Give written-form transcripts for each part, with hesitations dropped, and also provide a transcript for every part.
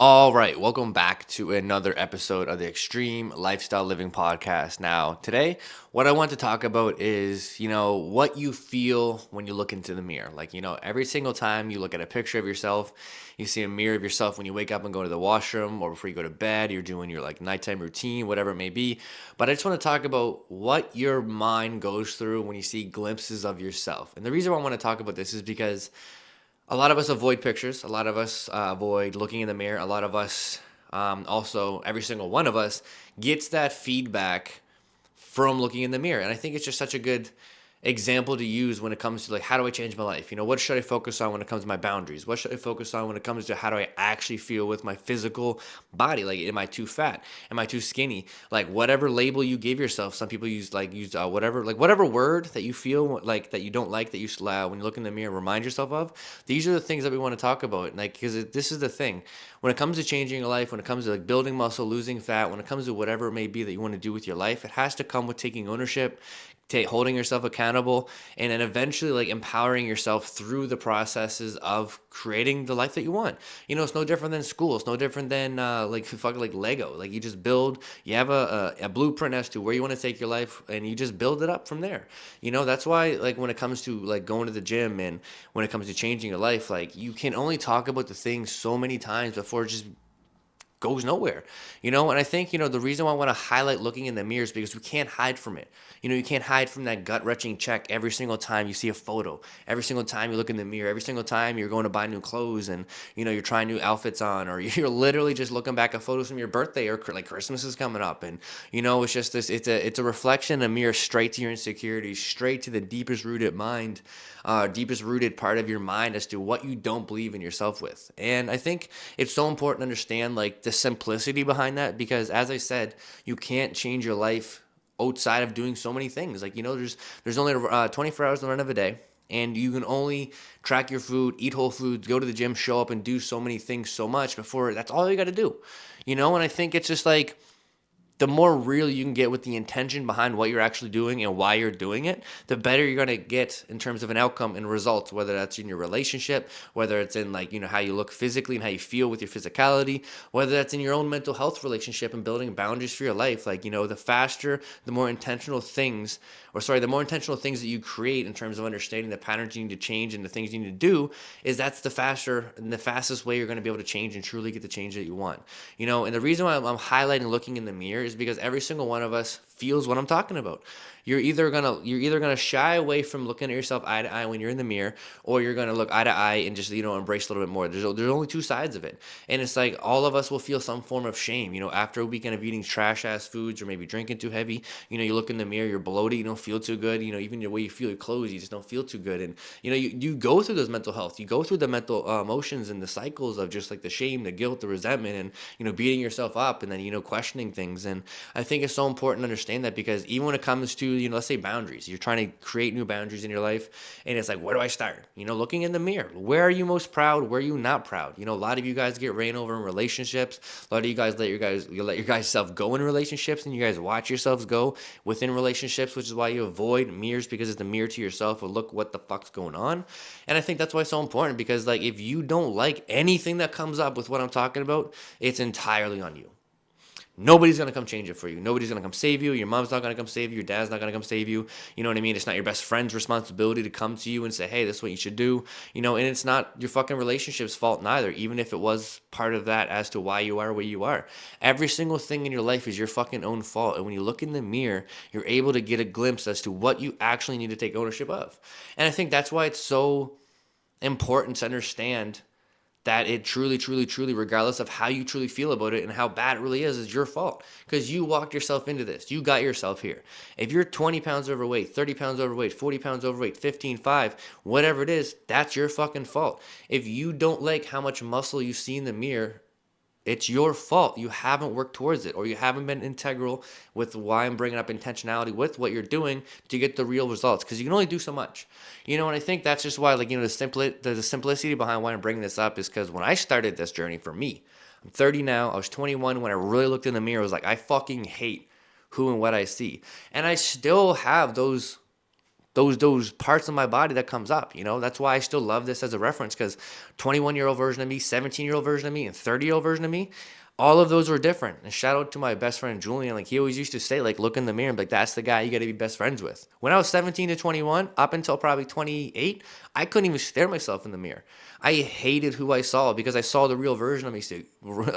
All right, welcome back to another episode of the Extreme Lifestyle Living Podcast. Now, today, what I want to talk about is, what you feel when you look into the mirror. Like, every single time you look at a picture of yourself, you see a mirror of yourself when you wake up and go to the washroom or before you go to bed, you're doing your like nighttime routine, whatever it may be. But I just want to talk about what your mind goes through when you see glimpses of yourself. And the reason why I want to talk about this is because a lot of us avoid pictures. A lot of us avoid looking in the mirror. A lot of us, also, every single one of us gets that feedback from looking in the mirror. And I think it's just such a good example to use when it comes to like, how do I change my life? What should I focus on when it comes to my boundaries? What should I focus on when it comes to how do I actually feel with my physical body? Like, am I too fat? Am I too skinny? Like, whatever label you give yourself. Some people use whatever word that you feel like that you don't like, that you when you look in the mirror, remind yourself of. These are the things that we want to talk about. Like, because this is the thing when it comes to changing your life, when it comes to like building muscle, losing fat, when it comes to whatever it may be that you want to do with your life, it has to come with taking ownership, holding yourself accountable, and then eventually like empowering yourself through the processes of creating the life that you want. It's no different than school. It's no different than like fucking like Lego. Like, you just build, you have a blueprint as to where you want to take your life, and you just build it up from there. That's why, like, when it comes to like going to the gym, and when it comes to changing your life, like, you can only talk about the things so many times before it just goes nowhere. And I think, the reason why I want to highlight looking in the mirror is because we can't hide from it. You can't hide from that gut wrenching check every single time you see a photo, every single time you look in the mirror, every single time you're going to buy new clothes, and you're trying new outfits on, or you're literally just looking back at photos from your birthday, or like Christmas is coming up, and it's just this, it's a reflection, a mirror straight to your insecurities, straight to the deepest rooted part of your mind as to what you don't believe in yourself with. And I think it's so important to understand like the simplicity behind that, because as I said, you can't change your life outside of doing so many things. Like, there's only 24 hours in the run of a day, and you can only track your food, eat whole foods, go to the gym, show up, and do so many things so much before that's all you got to do. And I think it's just like, the more real you can get with the intention behind what you're actually doing and why you're doing it, the better you're going to get in terms of an outcome and results, whether that's in your relationship, whether it's in like, how you look physically and how you feel with your physicality, whether that's in your own mental health relationship and building boundaries for your life. Like, the faster, the more intentional things, the more intentional things that you create in terms of understanding the patterns you need to change and the things you need to do, is that's the faster and the fastest way you're going to be able to change and truly get the change that you want. And the reason why I'm highlighting looking in the mirror is because every single one of us feels what I'm talking about. You're either gonna shy away from looking at yourself eye to eye when you're in the mirror, or you're gonna look eye to eye and just embrace a little bit more. There's only two sides of it, and it's like all of us will feel some form of shame. After a weekend of eating trash ass foods or maybe drinking too heavy, you look in the mirror, you're bloated, you don't feel too good. Even the way you feel your clothes, you just don't feel too good. And you go through those mental health, you go through the mental emotions and the cycles of just like the shame, the guilt, the resentment, and beating yourself up, and then questioning things. And I think it's so important to understand that, because even when it comes to let's say boundaries, you're trying to create new boundaries in your life, and it's like, where do I start? Looking in the mirror, where are you most proud, where are you not proud? A lot of you guys get ran over in relationships. A lot of you guys let your guys self go in relationships, and you guys watch yourselves go within relationships, which is why you avoid mirrors, because it's the mirror to yourself. Or look what the fuck's going on. And I think that's why it's so important, because like, if you don't like anything that comes up with what I'm talking about, it's entirely on you. Nobody's gonna come change it for you. Nobody's gonna come save you. Your mom's not gonna come save you. Your dad's not gonna come save you. You know what I mean? It's not your best friend's responsibility to come to you and say, hey, this is what you should do. And it's not your fucking relationship's fault neither, even if it was part of that as to why you are where you are. Every single thing in your life is your fucking own fault. And when you look in the mirror, you're able to get a glimpse as to what you actually need to take ownership of. And I think that's why it's so important to understand that it truly, truly, truly, regardless of how you truly feel about it and how bad it really is your fault. Because you walked yourself into this. You got yourself here. If you're 20 pounds overweight, 30 pounds overweight, 40 pounds overweight, 15.5, whatever it is, that's your fucking fault. If you don't like how much muscle you see in the mirror, it's your fault. You haven't worked towards it, or you haven't been integral with why I'm bringing up intentionality with what you're doing to get the real results, because you can only do so much. And I think that's just why, like, the simplicity behind why I'm bringing this up is because when I started this journey, for me, I'm 30 now. I was 21 when I really looked in the mirror. I was like, I fucking hate who and what I see. And I still have those those parts of my body that comes up, that's why I still love this as a reference, because 21-year-old version of me, 17-year-old version of me, and 30-year-old version of me, all of those were different. And shout out to my best friend Julian. Like, he always used to say, like, look in the mirror and be like, that's the guy you got to be best friends with. When I was 17 to 21, up until probably 28, I couldn't even stare myself in the mirror. I hated who I saw, because I saw the real version of me.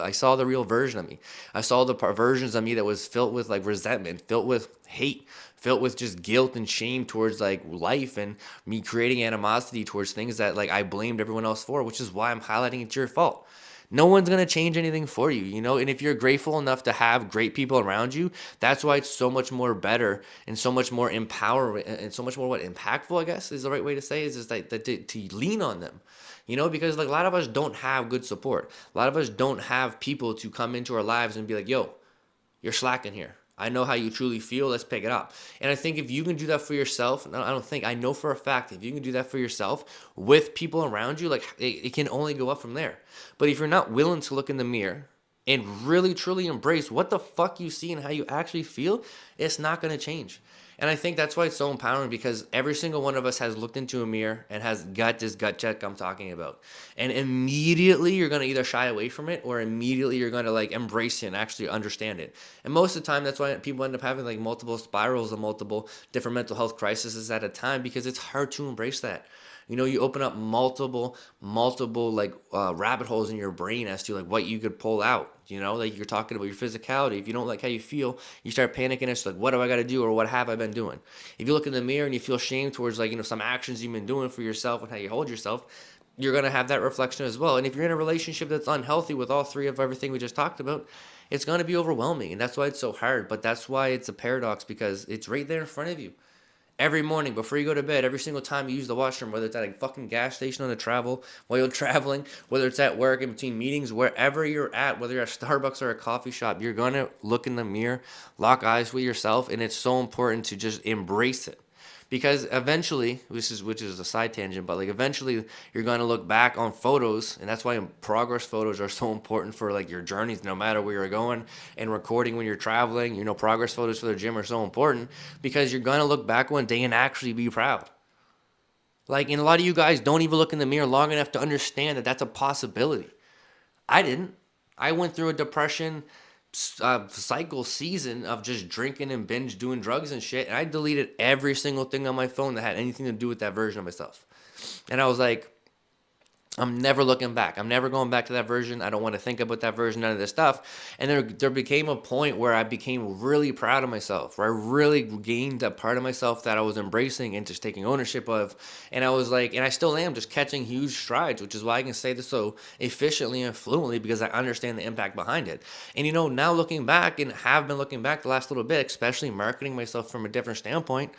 I saw the real version of me. I saw the versions of me that was filled with like resentment, filled with hate, filled with just guilt and shame towards like life, and me creating animosity towards things that like I blamed everyone else for, which is why I'm highlighting it's your fault. No one's going to change anything for you, And if you're grateful enough to have great people around you, that's why it's so much more better and so much more empowering and so much more impactful, I guess is the right way to say, is like that to lean on them. Because like a lot of us don't have good support. A lot of us don't have people to come into our lives and be like, yo, you're slacking here. I know how you truly feel. Let's pick it up. And I think if you can do that for yourself, I don't think, I know for a fact, if you can do that for yourself with people around you, like it can only go up from there. But if you're not willing to look in the mirror and really truly embrace what the fuck you see and how you actually feel, it's not going to change. And I think that's why it's so empowering, because every single one of us has looked into a mirror and has got this gut check I'm talking about. And immediately you're going to either shy away from it, or immediately you're going to like embrace it and actually understand it. And most of the time, that's why people end up having like multiple spirals and multiple different mental health crises at a time, because it's hard to embrace that. You open up multiple like rabbit holes in your brain as to like what you could pull out. Like you're talking about your physicality. If you don't like how you feel, you start panicking. It's like, what do I got to do, or what have I been doing? If you look in the mirror and you feel shame towards like some actions you've been doing for yourself and how you hold yourself, you're gonna have that reflection as well. And if you're in a relationship that's unhealthy with all three of everything we just talked about, it's gonna be overwhelming, and that's why it's so hard. But that's why it's a paradox, because it's right there in front of you. Every morning before you go to bed, every single time you use the washroom, whether it's at a fucking gas station on the travel, while you're traveling, whether it's at work, in between meetings, wherever you're at, whether you're at Starbucks or a coffee shop, you're going to look in the mirror, lock eyes with yourself, and it's so important to just embrace it. Because eventually, which is a side tangent, but like eventually you're going to look back on photos, and that's why progress photos are so important for like your journeys, no matter where you're going, and recording when you're traveling. Progress photos for the gym are so important, because you're going to look back one day and actually be proud. Like, and a lot of you guys don't even look in the mirror long enough to understand that that's a possibility. I didn't. I went through a depression cycle season of just drinking and binge doing drugs and shit, and I deleted every single thing on my phone that had anything to do with that version of myself. And I was like, I'm never looking back. I'm never going back to that version. I don't want to think about that version, none of this stuff. And there became a point where I became really proud of myself, where I really gained that part of myself that I was embracing and just taking ownership of. And I was like, and I still am just catching huge strides, which is why I can say this so efficiently and fluently, because I understand the impact behind it. And now looking back, and have been looking back the last little bit, especially marketing myself from a different standpoint,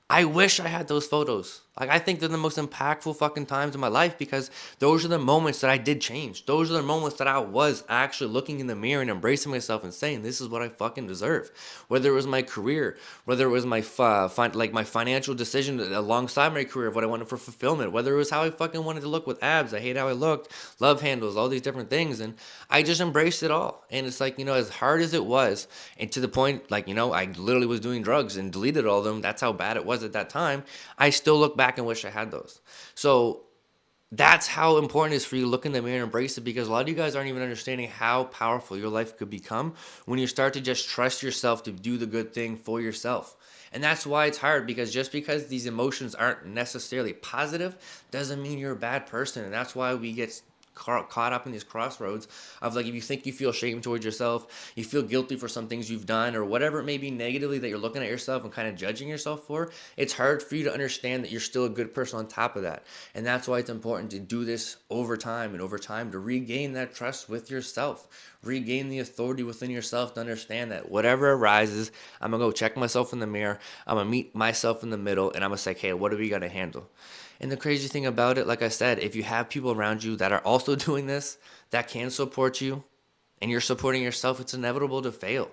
I wish I had those photos. Like, I think they're the most impactful fucking times in my life, because those are the moments that I did change. Those are the moments that I was actually looking in the mirror and embracing myself and saying, this is what I fucking deserve. Whether it was my career, whether it was my my financial decision alongside my career of what I wanted for fulfillment, whether it was how I fucking wanted to look with abs, I hate how I looked, love handles, all these different things. And I just embraced it all. And it's like, as hard as it was, and to the point, like, I literally was doing drugs and deleted all of them. That's how bad it was at that time. I still look back and wish I had those. So that's how important it is for you to look in the mirror and embrace it, because a lot of you guys aren't even understanding how powerful your life could become when you start to just trust yourself to do the good thing for yourself. And that's why it's hard, because just because these emotions aren't necessarily positive doesn't mean you're a bad person. And that's why we get caught up in these crossroads of like, if you think you feel shame towards yourself, you feel guilty for some things you've done, or whatever it may be negatively that you're looking at yourself and kind of judging yourself for, it's hard for you to understand that you're still a good person on top of that. And that's why it's important to do this over time to regain that trust with yourself, regain the authority within yourself to understand that whatever arises, I'm gonna go check myself in the mirror, I'm gonna meet myself in the middle, and I'm gonna say, hey, what are we gonna handle? And the crazy thing about it, like I said, if you have people around you that are also doing this, that can support you, and you're supporting yourself, it's inevitable to fail.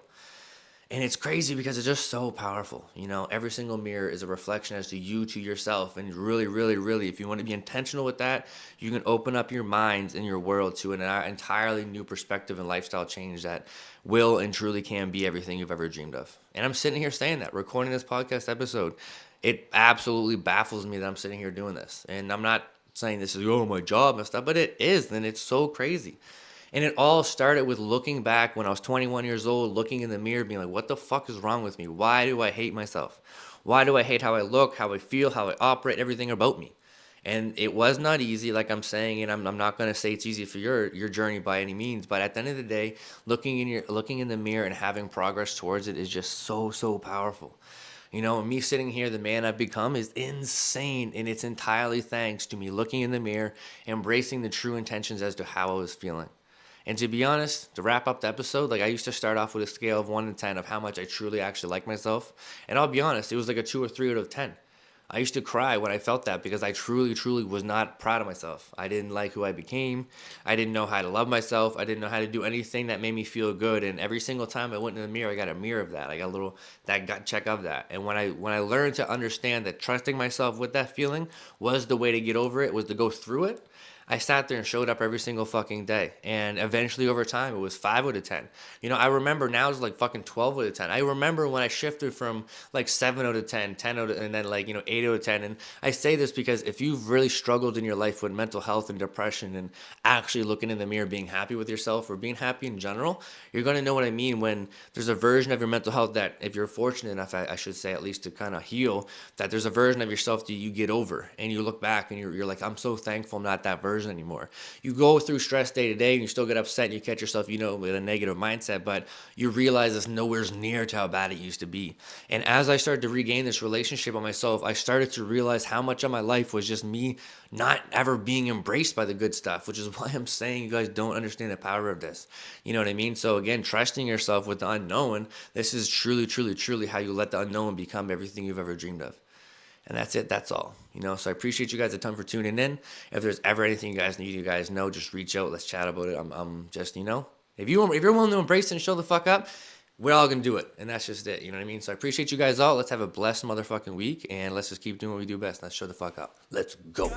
And it's crazy because it's just so powerful. Every single mirror is a reflection as to you to yourself. And really, really, really, if you want to be intentional with that, you can open up your minds and your world to an entirely new perspective and lifestyle change that will and truly can be everything you've ever dreamed of. And I'm sitting here saying that, recording this podcast episode. It absolutely baffles me that I'm sitting here doing this. And I'm not saying this is, oh, my job and stuff, but it is. And it's so crazy. And it all started with looking back when I was 21 years old, looking in the mirror, being like, what the fuck is wrong with me? Why do I hate myself? Why do I hate how I look, how I feel, how I operate, everything about me? And it was not easy, like I'm saying, and I'm not gonna say it's easy for your journey by any means. But at the end of the day, looking in the mirror and having progress towards it is just so powerful. You know, me sitting here, the man I've become is insane, and it's entirely thanks to me looking in the mirror, embracing the true intentions as to how I was feeling. And to be honest, to wrap up the episode, like I used to start off with a scale of 1 to 10 of how much I truly actually like myself. And I'll be honest, it was like a 2 or 3 out of 10. I used to cry when I felt that because I truly was not proud of myself. I didn't like who I became. I didn't know how to love myself. I didn't know how to do anything that made me feel good. And every single time I went in the mirror, I got a mirror of that. I got a little that gut check of that. And when I learned to understand that trusting myself with that feeling was the way to get over it, was to go through it, I sat there and showed up every single fucking day. And eventually over time, it was 5 out of 10. You know, I remember now it's like fucking 12 out of 10. I remember when I shifted from like 7 out of 10, 10 out of, and then like, 8 out of 10. And I say this because if you've really struggled in your life with mental health and depression and actually looking in the mirror, being happy with yourself or being happy in general, you're going to know what I mean when there's a version of your mental health that, if you're fortunate enough, I should say, at least to kind of heal, that there's a version of yourself that you get over and you look back and you're like, I'm so thankful I'm not that version anymore. You go through stress day to day and you still get upset and you catch yourself, with a negative mindset, but you realize it's nowhere near to how bad it used to be. And as I started to regain this relationship with myself, I started to realize how much of my life was just me not ever being embraced by the good stuff, which is why I'm saying you guys don't understand the power of this. You know what I mean? So again, trusting yourself with the unknown, this is truly how you let the unknown become everything you've ever dreamed of. And that's it. That's all. So I appreciate you guys a ton for tuning in. If there's ever anything you guys need, you guys know, just reach out. Let's chat about it. I'm just, if you're willing to embrace it and show the fuck up, we're all going to do it. And that's just it. You know what I mean? So I appreciate you guys all. Let's have a blessed motherfucking week. And let's just keep doing what we do best. Let's show the fuck up. Let's go.